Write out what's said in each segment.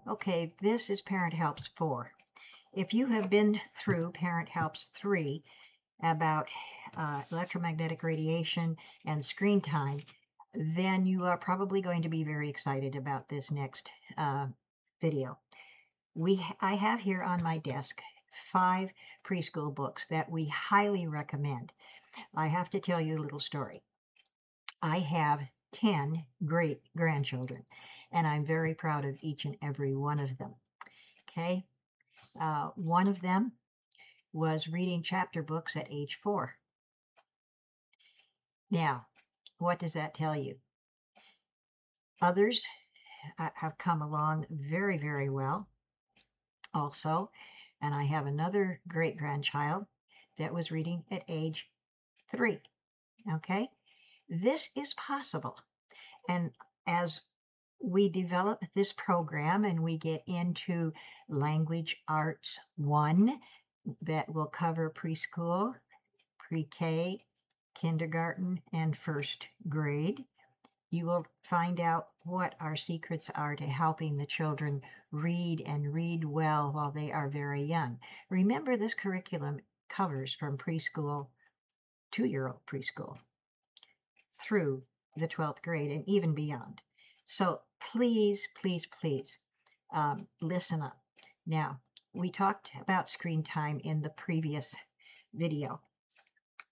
Okay, this is Parent Helps 4. If you have been through Parent Helps 3 about electromagnetic radiation and screen time, then you are probably going to be very excited about this next video. I have here on my desk 5 preschool books that we highly recommend. I have to tell you a little story. I have 10 great grandchildren, and I'm very proud of each and every one of them. Okay, one of them was reading chapter books at age 4. Now, what does that tell you? Others have come along very, very well also, and I have another great grandchild that was reading at age 3. Okay, this is possible, and as we develop this program and we get into Language Arts 1 that will cover preschool, pre-K, kindergarten, and first grade, you will find out what our secrets are to helping the children read and read well while they are very young. Remember, this curriculum covers from preschool, 2-year-old preschool, through the 12th grade and even beyond. So please, please, please listen up. Now, we talked about screen time in the previous video.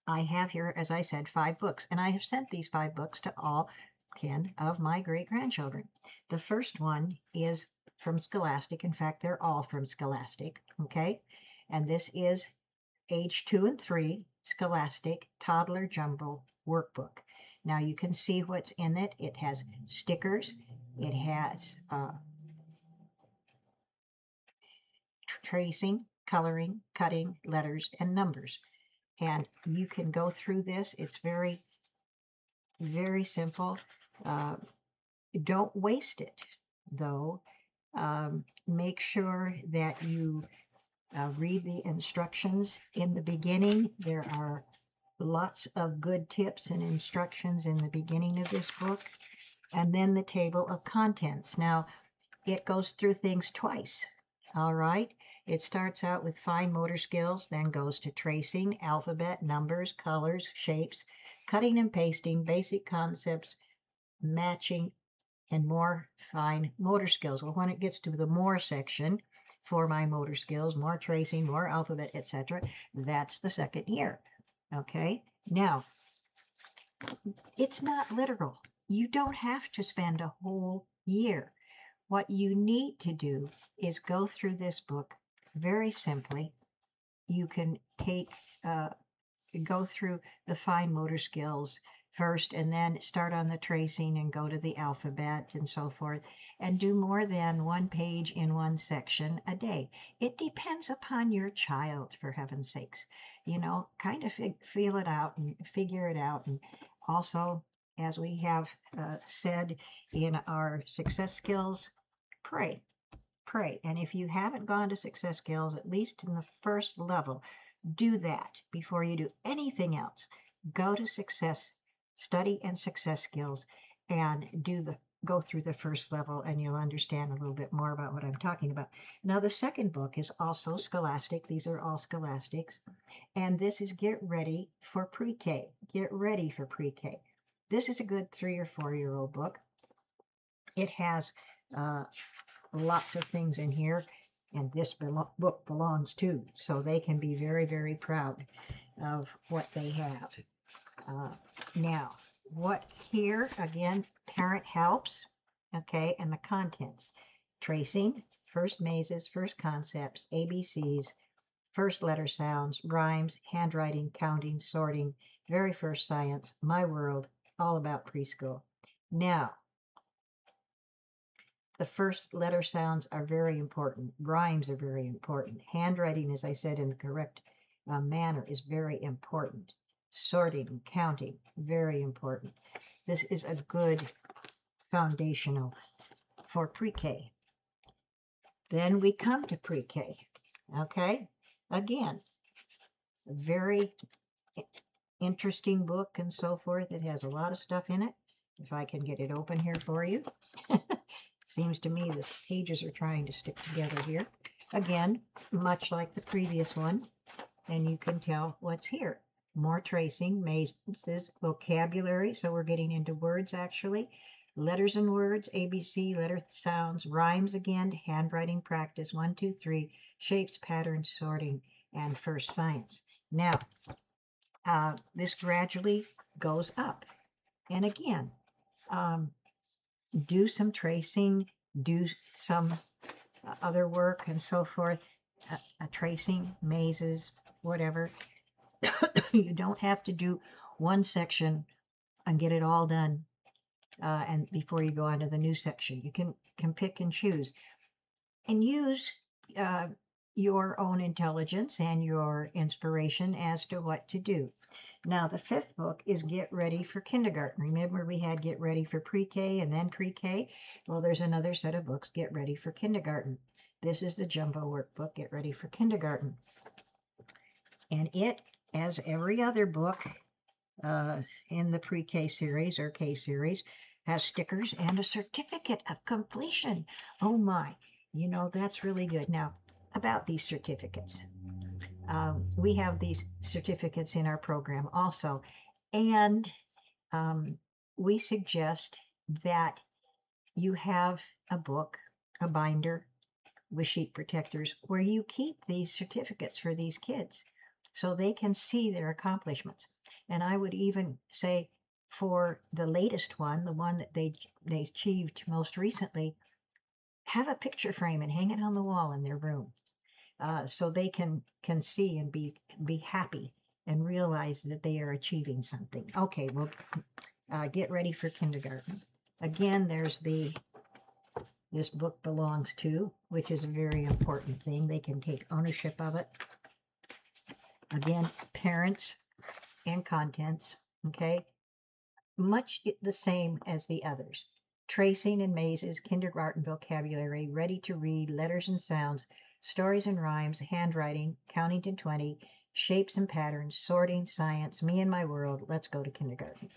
I have here, as I said, 5 books, and I have sent these 5 books to all 10 of my great-grandchildren. The first one is from Scholastic. In fact, they're all from Scholastic, okay? And this is age 2 and 3 Scholastic Toddler Jumble Workbook. Now you can see what's in it. It has stickers. It has tracing, coloring, cutting, letters, and numbers. And you can go through this. It's very, very simple. Don't waste it, though. Make sure that you read the instructions in the beginning. There are lots of good tips and instructions in the beginning of this book. And then the table of contents. Now, it goes through things twice. All right. It starts out with fine motor skills, then goes to tracing, alphabet, numbers, colors, shapes, cutting and pasting, basic concepts, matching, and more fine motor skills. Well, when it gets to the more section, for my motor skills, more tracing, more alphabet, etc., that's the second year. Okay. Now, it's not literal. You don't have to spend a whole year. What you need to do is go through this book very simply. You can go through the fine motor skills first and then start on the tracing and go to the alphabet and so forth, and do more than 1 page in 1 section a day. It depends upon your child, for heaven's sakes. Kind of feel it out and figure it out. And also, as we have said in our success skills, pray. And if you haven't gone to success skills, at least in the first level, do that before you do anything else. Go to study and success skills, and go through the first level, and you'll understand a little bit more about what I'm talking about. Now, the second book is also Scholastic. These are all Scholastics, and this is Get Ready for Pre-K. Get Ready for Pre-K. This is a good 3 or 4-year-old book. It has lots of things in here, and this book belongs too, so they can be very, very proud of what they have. Now, what here, again, Parent Helps, okay, and the contents. Tracing, first mazes, first concepts, ABCs, first letter sounds, rhymes, handwriting, counting, sorting, very first science, my world, all about preschool. Now, the first letter sounds are very important. Rhymes are very important. Handwriting, as I said, in the correct manner is very important. Sorting, counting, very important. This is a good foundational for pre-K. Then we come to pre-K. Okay? Again, a very interesting book and so forth. It has a lot of stuff in it. If I can get it open here for you. Seems to me the pages are trying to stick together here. Again, much like the previous one, and you can tell what's here. More tracing, mazes, vocabulary, so we're getting into words actually. Letters and words, ABC, letter sounds, rhymes again, handwriting practice, 1, 2, 3, shapes, patterns, sorting, and first science. Now, this gradually goes up. And again, do some tracing, do some other work and so forth, tracing, mazes, whatever. You don't have to do one section and get it all done and before you go on to the new section. You can pick and choose and use your own intelligence and your inspiration as to what to do. Now, the fifth book is Get Ready for Kindergarten. Remember, we had Get Ready for Pre-K and then Pre-K? Well, there's another set of books, Get Ready for Kindergarten. This is the jumbo workbook, Get Ready for Kindergarten. And it, as every other book in the Pre-K series or K series, has stickers and a certificate of completion. Oh my, that's really good. Now, about these certificates. We have these certificates in our program also, and we suggest that you have a book, a binder with sheet protectors where you keep these certificates for these kids so they can see their accomplishments. And I would even say for the latest one, the one that they achieved most recently, have a picture frame and hang it on the wall in their room. So they can see and be happy and realize that they are achieving something. Okay, well, Get Ready for Kindergarten. Again, there's this book belongs to, which is a very important thing. They can take ownership of it. Again, parents and contents, okay? Much the same as the others. Tracing and mazes, kindergarten vocabulary, ready to read, letters and sounds, stories and rhymes, handwriting, counting to 20, shapes and patterns, sorting, science, me and my world, let's go to kindergarten.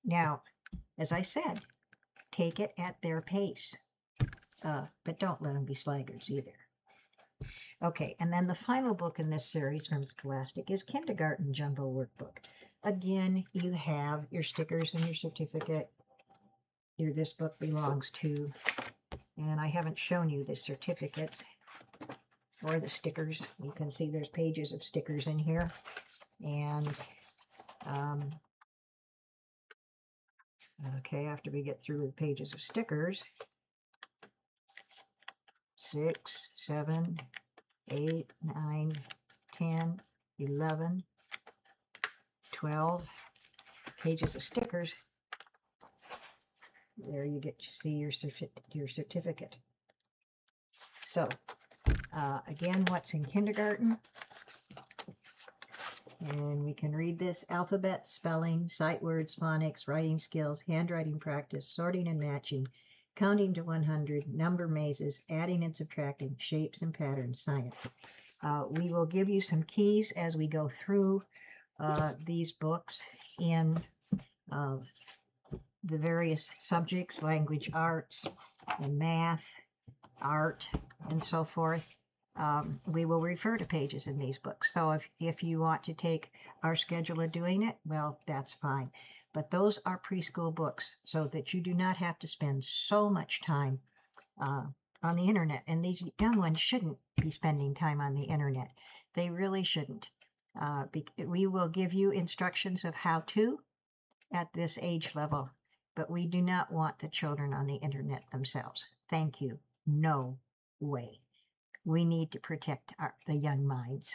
Now, as I said, take it at their pace, but don't let them be slaggards either. Okay, and then the final book in this series from Scholastic is Kindergarten Jumbo Workbook. Again, you have your stickers and your certificate. This book belongs to, and I haven't shown you the certificates or the stickers. You can see there's pages of stickers in here. And, okay, after we get through the pages of stickers, 6, 7, 8, 9, 10, 11, 12 pages of stickers. There you get to see your certificate. So, again, what's in kindergarten? And we can read this: alphabet, spelling, sight words, phonics, writing skills, handwriting practice, sorting and matching, counting to 100, number mazes, adding and subtracting, shapes and patterns, science. We will give you some keys as we go through these books in the various subjects, language arts and math, art, and so forth. We will refer to pages in these books. So if you want to take our schedule of doing it, well, that's fine. But those are preschool books so that you do not have to spend so much time on the internet. And these young ones shouldn't be spending time on the internet. They really shouldn't. We will give you instructions of how to at this age level, but we do not want the children on the internet themselves. Thank you. No way. We need to protect the young minds.